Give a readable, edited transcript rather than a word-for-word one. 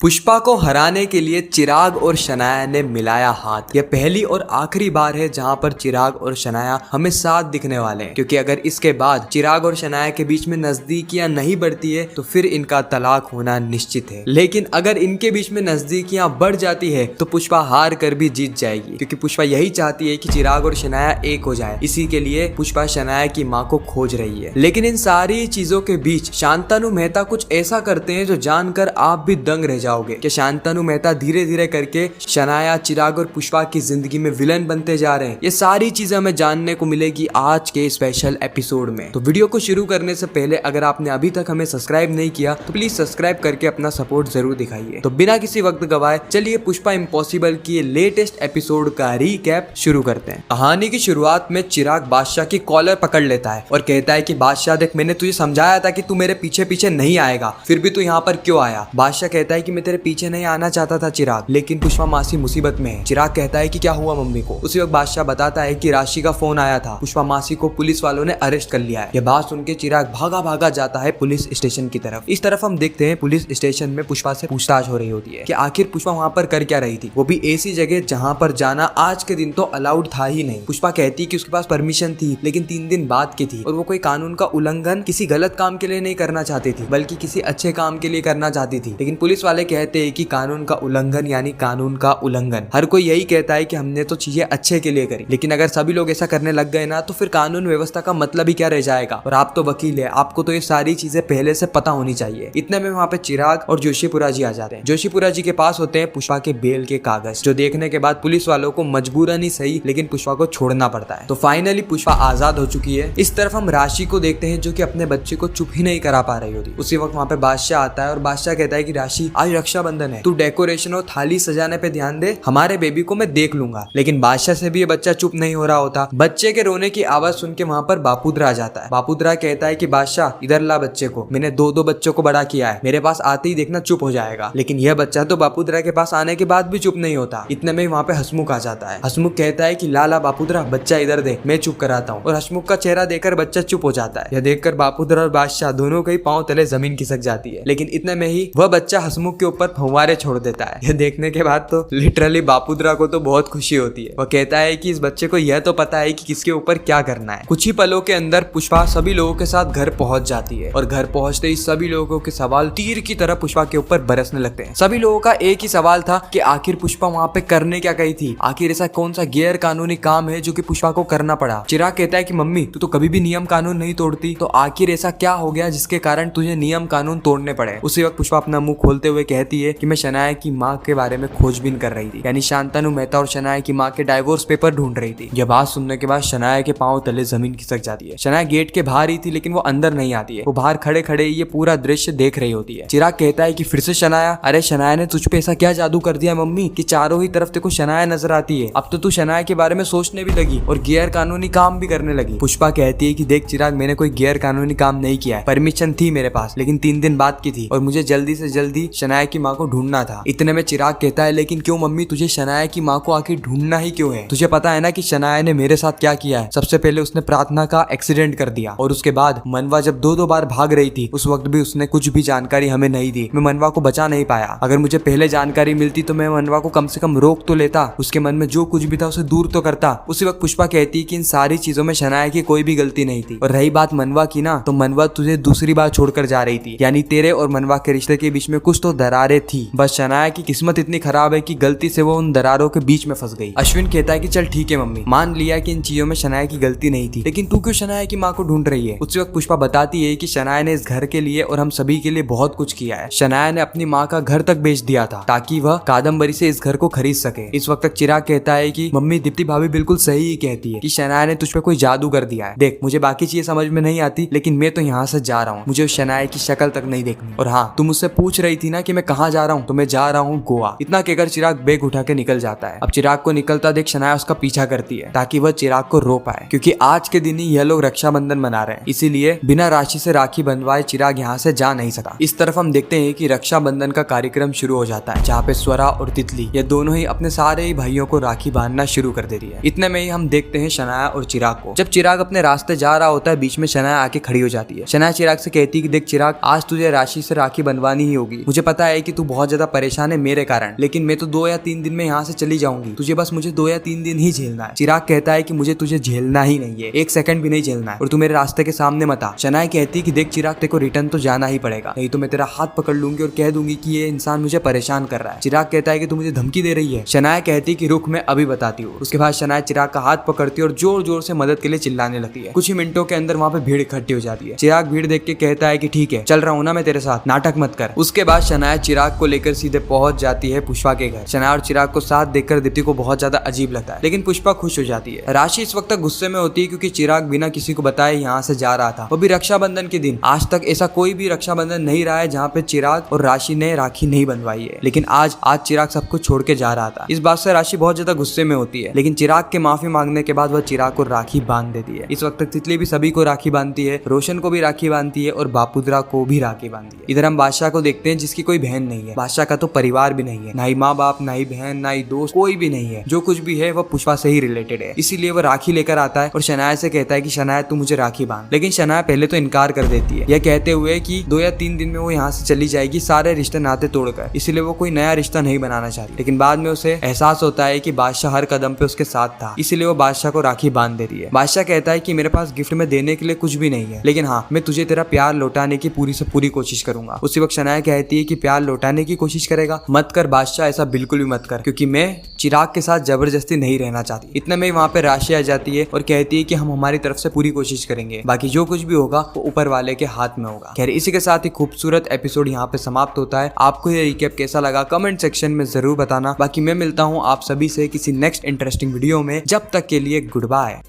पुष्पा को हराने के लिए चिराग और शनाया ने मिलाया हाथ। यह पहली और आखिरी बार है जहां पर चिराग और शनाया हमें साथ दिखने वाले हैं, क्योंकि अगर इसके बाद चिराग और शनाया के बीच में नजदीकियां नहीं बढ़ती है तो फिर इनका तलाक होना निश्चित है। लेकिन अगर इनके बीच में नजदीकियां बढ़ जाती है तो पुष्पा हार कर भी जीत जाएगी, क्योंकि पुष्पा यही चाहती है कि चिराग और शनाया एक हो जाए। इसी के लिए पुष्पा शनाया की माँ को खोज रही है। लेकिन इन सारी चीजों के बीच शांतनु मेहता कुछ ऐसा करते हैं जो जानकर आप भी दंग रह जाओगे कि शांतनु मेहता धीरे धीरे करके शनाया, चिराग और पुष्पा की जिंदगी में विलन बनते जा रहे हैं। ये सारी चीजें हमें जानने को मिलेगी आज के स्पेशल एपिसोड में। तो वीडियो को शुरू करने से पहले अगर आपने अभी तक हमें सब्सक्राइब नहीं किया तो प्लीज सब्सक्राइब करके अपना सपोर्ट जरूर दिखाइए। तो बिना किसी वक्त गवाए चलिए पुष्पा इम्पॉसिबल की लेटेस्ट एपिसोड का रीकैप शुरू करते हैं। कहानी की शुरुआत में चिराग बादशाह की कॉलर पकड़ लेता है और कहता है कि बादशाह देख, मैंने तुझे समझाया था कि तू मेरे पीछे पीछे नहीं आएगा, फिर भी तू यहाँ पर क्यों आया। बादशाह कहता है कि मैं तेरे पीछे नहीं आना चाहता था चिराग, लेकिन पुष्पा मासी मुसीबत में है। चिराग कहता है कि क्या हुआ मम्मी को। उसी वक्त बादशाह बताता है कि राशि का फोन आया था, पुष्पा मासी को पुलिस वालों ने अरेस्ट कर लिया है। यह बात सुनकर चिराग भागा भागा जाता है पुलिस स्टेशन की तरफ। इस तरफ हम देखते हैं पुलिस स्टेशन में पुष्पा से पूछताछ हो रही होती है कि आखिर पुष्पा वहाँ पर कर क्या रही थी, वो भी ऐसी जगह जहाँ पर जाना आज के दिन तो अलाउड था ही नहीं। पुष्पा कहती है कि उसके पास परमिशन थी, लेकिन 3 दिन बाद की थी और वो कोई कानून का उल्लंघन किसी गलत काम के लिए नहीं करना चाहती थी, बल्कि किसी अच्छे काम के लिए करना चाहती थी। लेकिन पुलिस वाले कहते हैं कि कानून का उल्लंघन यानी कानून का उल्लंघन। हर कोई यही कहता है कि हमने तो चीजें अच्छे के लिए करी, लेकिन अगर सभी लोग ऐसा करने लग गए ना तो फिर कानून व्यवस्था का मतलब ही क्या रह जाएगा। और आप तो वकील है, आपको तो ये सारी चीजें पहले से पता होनी चाहिए। इतने में वहाँ पे चिराग और जोशीपुरा जी आ जाते हैं। जोशीपुरा जी के पास होते हैं पुष्पा के बेल के कागज, जो देखने के बाद पुलिस वालों को मजबूरन ही सही लेकिन पुष्पा को छोड़ना पड़ता है। तो फाइनली पुष्पा आजाद हो चुकी है। इस तरफ हम राशि को देखते हैं जो कि अपने बच्चे को चुप ही नहीं करा पा रही होती। उसी वक्त वहाँ पे बादशाह आता है और बादशाह कहता है कि राशि, आज रक्षाबंधन है, तू डेकोरेशन और थाली सजाने पे ध्यान दे, हमारे बेबी को मैं देख लूंगा। लेकिन बादशाह से भी ये बच्चा चुप नहीं हो रहा होता। बच्चे के रोने की आवाज सुन के वहाँ पर बापूदरा आ जाता है। बापूदरा कहता है कि बादशाह इधर ला बच्चे को, मैंने 2 बच्चों को बड़ा किया है, मेरे पास आते ही देखना चुप हो जाएगा। लेकिन यह बच्चा तो बापूदरा के पास आने के बाद भी चुप नहीं होता। इतने में वहाँ पे हसमुख आ जाता है। हसमुख कहता है कि लाला बापूदरा, बच्चा इधर दे, मैं चुप कराता हूँ। और हसमुख का चेहरा देखकर बच्चा चुप हो जाता है। यह देखकर बापूदरा और बादशाह दोनों के पांव तले जमीन खिसक जाती है। लेकिन इतने में ही वह बच्चा हसमुख के ऊपर फव्वारे छोड़ देता है। यह देखने के बाद तो लिटरली बापूदरा को तो बहुत खुशी होती है। वह कहता है कि इस बच्चे को यह तो पता है कि किसके ऊपर क्या करना है। कुछ ही पलों के अंदर पुष्पा सभी लोगों के साथ घर पहुंच जाती है और घर पहुंचते ही सभी लोगों के सवाल तीर की तरह पुष्पा के ऊपर बरसने लगते हैं। सभी लोगों का एक ही सवाल था कि आखिर पुष्पा वहाँ पे करने क्या गई थी, आखिर ऐसा कौन सा गैर कानूनी काम है जो कि पुष्पा को करना पड़ा। चिराग कहता है कि मम्मी, तू तो कभी भी नियम कानून नहीं तोड़ती, तो आखिर ऐसा क्या हो गया जिसके कारण तुझे नियम कानून तोड़ने पड़े। उसी वक्त पुष्पा अपना मुंह खोलते हुए कहती है कि मैं शनाया की माँ के बारे में खोजबीन कर रही थी, यानी शांतनु मेहता और शनाया की माँ के डाइवोर्स पेपर ढूंढ रही थी। यह बात सुनने के बाद शनाया के पांव तले जमीन खिसक जाती है। शनाया गेट के बाहर ही थी, लेकिन वो अंदर नहीं आती है। वो बाहर खड़े खड़े ये पूरा दृश्य देख रही होती है। चिराग कहता है कि फिर से शनाया, अरे शनाया ने तुझ पे ऐसा क्या जादू कर दिया मम्मी कि चारों ही तरफ तेको शनाया नजर आती है। अब तो तू शनाया के बारे में सोचने भी लगी और गैर कानूनी काम भी करने लगी। पुष्पा कहती है कि देख चिराग, मैंने कोई गैर कानूनी काम नहीं किया है, परमिशन थी मेरे पास, लेकिन 3 दिन बाद की थी और मुझे जल्दी से जल्दी शनाया की माँ को ढूंढना था। इतने में चिराग कहता है, लेकिन क्यों मम्मी, तुझे शनाया की माँ को आखिर ढूंढना ही क्यों है? तुझे पता है ना कि शनाया ने मेरे साथ क्या किया है। सबसे पहले उसने प्रार्थना का एक्सीडेंट कर दिया और उसके बाद मनवा जब 2 बार भाग रही थी उस वक्त भी उसने कुछ भी जानकारी हमें नहीं दी। मैं मनवा को बचा नहीं पाया। अगर मुझे पहले जानकारी मिलती तो मैं मनवा को कम से कम रोक तो लेता, उसके मन में जो कुछ भी था उसे दूर तो करता। उसी वक्त पुष्पा कहती कि इन सारी चीजों में शनाया की कोई भी गलती नहीं थी। और रही बात मनवा की ना, तो मनवा तुझे दूसरी बार छोड़कर जा रही थी, यानी तेरे और मनवा के रिश्ते के बीच में कुछ तो दरारें थी। बस शनाया की किस्मत इतनी खराब है कि गलती से वो उन दरारों के बीच में फंस गई। अश्विन कहता है कि चल ठीक है मम्मी, मान लिया कि इन चीजों में शनाया की गलती नहीं थी, लेकिन तू क्यों शनाया की माँ को ढूंढ रही है? उसी वक्त पुष्पा बताती है कि शनाया ने इस घर के लिए और हम सभी के लिए बहुत कुछ किया है। शनाया ने अपनी माँ का घर तक बेच दिया था ताकि वह कादम्बरी से इस घर को खरीद सके। इस वक्त तक चिराग कहता है कि मम्मी, दीप्ति भाभी बिल्कुल सही ही कहती है कि शनाया ने तुझ पे कोई जादू कर दिया है। देख, मुझे बाकी चीजें समझ में नहीं आती, लेकिन मैं तो यहाँ से जा रहा हूँ, मुझे शनाया की शक्ल तक नहीं देखनी। और हाँ, तुम मुझसे पूछ रही थी ना कि मैं कहाँ जा रहा हूँ, तो मैं जा रहा हूँ गोवा। इतना कहकर चिराग बैग उठा के निकल जाता है। अब चिराग को निकलता देख शनाया उसका पीछा करती है ताकि वह चिराग को रो पाए, क्योंकि आज के दिन ही यह लोग रक्षाबंधन मना रहे हैं, इसीलिए बिना राशि से राखी बंधवाए चिराग यहाँ से जा नहीं सका। इस तरफ हम देखते हैं कि रक्षाबंधन का कार्यक्रम शुरू हो जाता है, जहाँ पे स्वरा और तितली ये दोनों ही अपने सारे ही भाइयों को राखी बांधना शुरू कर देती है। इतने में ही हम देखते हैं शनाया और चिराग को। जब चिराग अपने रास्ते जा रहा होता है, बीच में शनाया आके खड़ी हो जाती है। शनाया चिराग से कहती है कि देख चिराग, आज तुझे राशि से राखी बंधवानी ही होगी। मुझे पता है कि तू बहुत ज्यादा परेशान है मेरे कारण, लेकिन मैं तो 2 या 3 दिन में यहाँ से चली जाऊंगी, तुझे बस मुझे 2 या 3 दिन ही झेलना है। चिराग कहता है कि मुझे तुझे झेलना ही नहीं है, 1 सेकंड भी नहीं झेलना है और तू मेरे रास्ते के सामने मत आ। शनाया कहती है कि देख चिराग, तेरे को रिटर्न तो जाना ही पड़ेगा, नहीं तो मैं तेरा हाथ पकड़ लूंगी और कह दूंगी कि ये इंसान मुझे परेशान कर रहा है। चिराग कहता है कि तू मुझे धमकी दे रही है। शनाया कहती है कि रुक, मैं अभी बताती हूँ। उसके बाद शनाया चिराग का हाथ पकड़ती है और जोर जोर से मदद के लिए चिल्लाने लगती है। कुछ ही मिनटों के अंदर वहाँ पे भीड़ इकट्ठी हो जाती है। चिराग भीड़ देख के कहता है कि ठीक है, चल रहा हूँ ना मैं तेरे साथ, नाटक मत कर। उसके बाद शनाया चिराग को लेकर सीधे पहुंच जाती है पुष्पा के घर। शनाया और चिराग को साथ देखकर दीप्ति को बहुत ज्यादा अजीब लगता है, लेकिन पुष्पा खुश हो जाती है। राशि इस वक्त तक गुस्से में होती है क्योंकि चिराग बिना किसी को बताए यहाँ से जा रहा था, वो भी रक्षाबंधन के दिन। आज तक ऐसा कोई भी रक्षाबंधन नहीं रहा है जहाँ पे चिराग और राशि ने राखी नहीं बनवाई है, लेकिन आज चिराग सब कुछ छोड़ के जा रहा था। इस बात से राशि बहुत ज्यादा गुस्से में होती है, लेकिन चिराग के माफी मांगने के बाद वह चिराग को राखी बांध देती है। इस वक्त तक तितली भी सभी को राखी बांधती है, रोशन को भी राखी बांधती है और बापूद्रा को भी राखी बांधती है। इधर हम बादशाह को देखते हैं जिसकी कोई बहन नहीं है। बादशाह का तो परिवार भी नहीं है, ना ही माँ बाप, ना ही बहन, ना ही दोस्त, कोई भी नहीं है। जो कुछ भी है वो पुष्पा से ही रिलेटेड है। इसीलिए वो राखी लेकर आता है और शनाया से कहता है कि शनाया तू मुझे राखी बांध, लेकिन शनाया पहले तो इनकार कर देती है, यह कहते हुए कि 2 या 3 दिन में वो यहाँ से चली जाएगी सारे रिश्ते नाते तोड़कर, इसलिए वो कोई नया रिश्ता नहीं बनाना चाहती। लेकिन बाद में उसे एहसास होता है कि बादशाह हर कदम पे उसके साथ था, इसलिए वो बादशाह को राखी बांध देती है। बादशाह कहता है कि मेरे पास गिफ्ट में देने के लिए कुछ भी नहीं है, लेकिन हाँ, मैं तुझे तेरा प्यार लौटाने की पूरी से पूरी कोशिश करूंगा। उसी वक्त शनाया कहती है कि प्यार लौटाने की कोशिश करेगा? मत कर बादशाह, ऐसा बिल्कुल भी मत कर, क्योंकि मैं चिराग के साथ जबरदस्ती नहीं रहना चाहती। इतने में वहाँ पे राशि आ जाती है और कहती है कि हम हमारी तरफ से पूरी कोशिश करेंगे, बाकी जो कुछ भी होगा वो ऊपर वाले के हाथ में होगा। खैर, इसी के साथ ही खूबसूरत एपिसोड यहाँ पे समाप्त होता है। आपको ये रिकैप कैसा लगा कमेंट सेक्शन में जरूर बताना। बाकी मैं मिलता हूँ आप सभी से किसी नेक्स्ट इंटरेस्टिंग वीडियो में, जब तक के लिए गुड बाय।